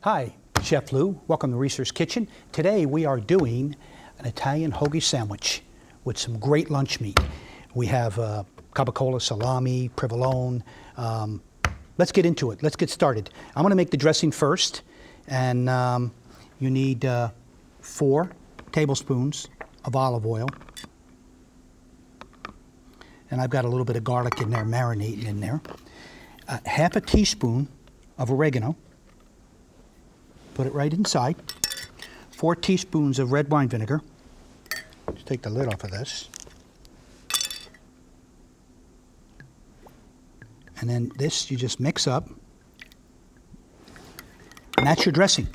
Hi, Chef Lou. Welcome to Reasor's Kitchen. Today we are doing an Italian hoagie sandwich with some great lunch meat. We have capicola, salami, provolone. Let's get into it. Let's get started. I'm going to make the dressing first, and you need 4 tablespoons of olive oil. And I've got a little bit of garlic in there, marinating in there. Half a teaspoon of oregano. Put it right inside. 4 teaspoons of red wine vinegar. Just take the lid off of this. And then this you just mix up. And that's your dressing.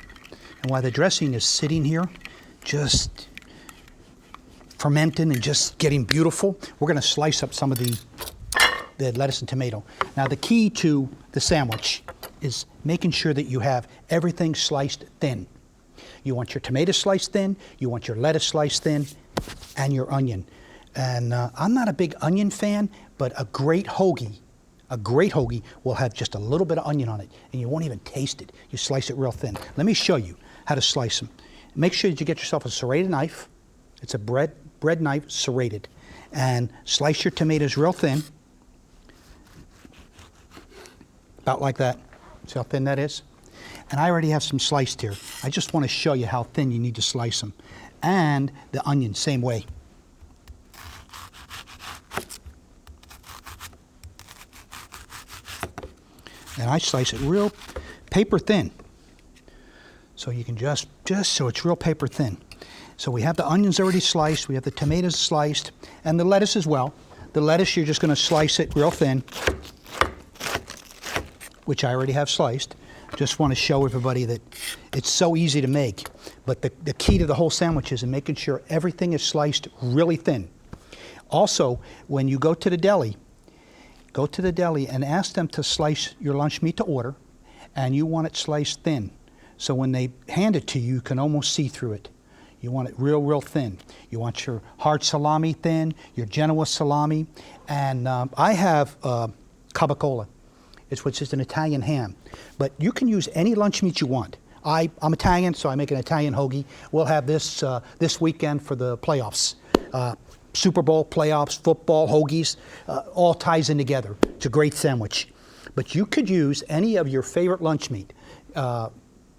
And while the dressing is sitting here, just fermenting and just getting beautiful, we're going to slice up some of the lettuce and tomato. Now the key to the sandwich is making sure that you have everything sliced thin. You want your tomato sliced thin, you want your lettuce sliced thin, and your onion. And I'm not a big onion fan, but a great hoagie will have just a little bit of onion on it, and you won't even taste it. You slice it real thin. Let me show you how to slice them. Make sure that you get yourself a serrated knife. It's a bread knife, serrated. And slice your tomatoes real thin, about like that. See how thin that is? And I already have some sliced here. I just want to show you how thin you need to slice them. And the onion, same way. And I slice it real paper thin. So you can just so it's real paper thin. So we have the onions already sliced, we have the tomatoes sliced, and the lettuce as well. The lettuce, you're just going to slice it real thin, which I already have sliced. Just want to show everybody that it's so easy to make. But the key to the whole sandwich is in making sure everything is sliced really thin. Also, when you go to the deli and ask them to slice your lunch meat to order, and you want it sliced thin. So when they hand it to you, you can almost see through it. You want it real thin. You want your hard salami thin, your Genoa salami, and I have capicola. Which is an Italian ham. But you can use any lunch meat you want. I'm Italian, so I make an Italian hoagie. We'll have this this weekend for the playoffs. Super Bowl playoffs, football, hoagies, all ties in together. It's a great sandwich. But you could use any of your favorite lunch meat.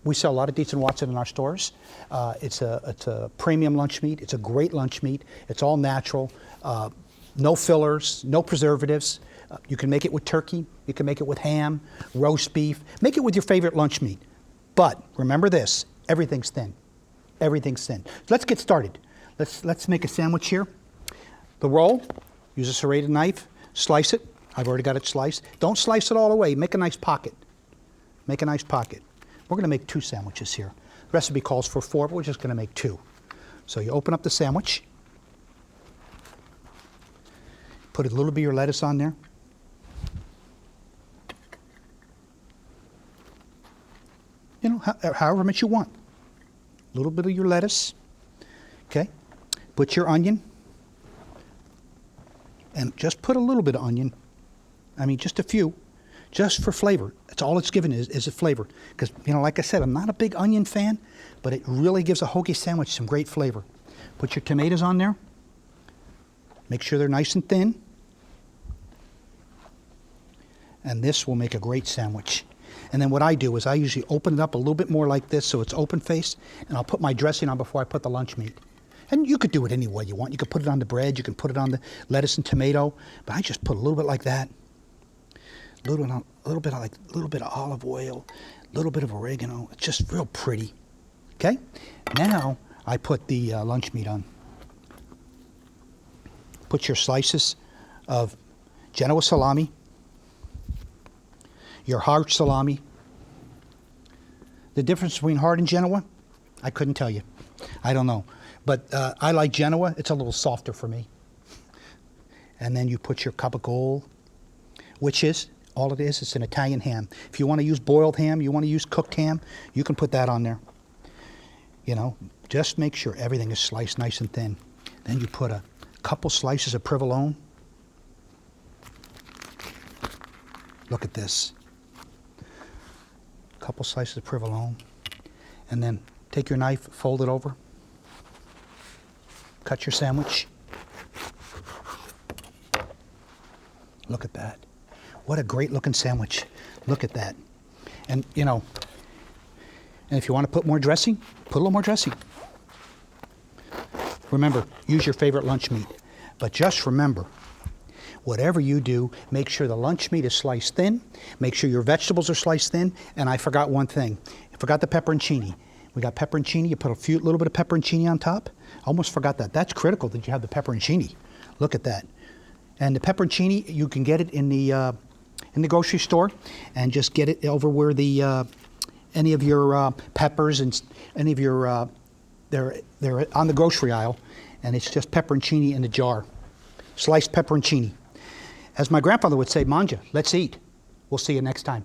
We sell a lot of Dietz and Watson in our stores. It's a premium lunch meat. It's a great lunch meat. It's all natural. No fillers, no preservatives. You can make it with turkey, you can make it with ham, roast beef, make it with your favorite lunch meat. But remember this, everything's thin. Everything's thin. So let's get started. Let's make a sandwich here. The roll, use a serrated knife, slice it. I've already got it sliced. Don't slice it all away, make a nice pocket. Make a nice pocket. We're gonna make 2 sandwiches here. The recipe calls for 4, but we're just gonna make 2. So you open up the sandwich, put a little bit of your lettuce on there. You know, however much you want. A little bit of your lettuce, okay? Put your onion, and just put a little bit of onion. I mean, just a few, just for flavor. That's all it's given is a flavor. Because, you know, like I said, I'm not a big onion fan, but it really gives a hoagie sandwich some great flavor. Put your tomatoes on there. Make sure they're nice and thin. And this will make a great sandwich. And then what I do is I usually open it up a little bit more like this so it's open faced, and I'll put my dressing on before I put the lunch meat. And you could do it any way you want. You could put it on the bread, you can put it on the lettuce and tomato, but I just put a little bit like that. A little bit of olive oil, a little bit of oregano. It's just real pretty. Okay? Now I put the lunch meat on. Put your slices of Genoa salami, your hard salami. The difference between hard and Genoa, I couldn't tell you. I don't know. But I like Genoa. It's a little softer for me. And then you put your capicola, which is, all it is, it's an Italian ham. If you want to use boiled ham, you want to use cooked ham, you can put that on there. You know, just make sure everything is sliced nice and thin. Then you put a couple slices of provolone. Look at this. A couple slices of provolone. And then take your knife, fold it over, cut your sandwich. Look at that. What a great looking sandwich. Look at that. And you know, and if you want to put more dressing, put a little more dressing. Remember, use your favorite lunch meat. But just remember, whatever you do, make sure the lunch meat is sliced thin, make sure your vegetables are sliced thin, and I forgot one thing. I forgot the pepperoncini. We got pepperoncini, you put a little bit of pepperoncini on top. Almost forgot that. That's critical that you have the pepperoncini. Look at that. And the pepperoncini, you can get it in the grocery store, and just get it over where the any of your peppers and any of your they're on the grocery aisle, and it's just pepperoncini in a jar, sliced pepperoncini. As my grandfather would say, manja, let's eat. We'll see you next time.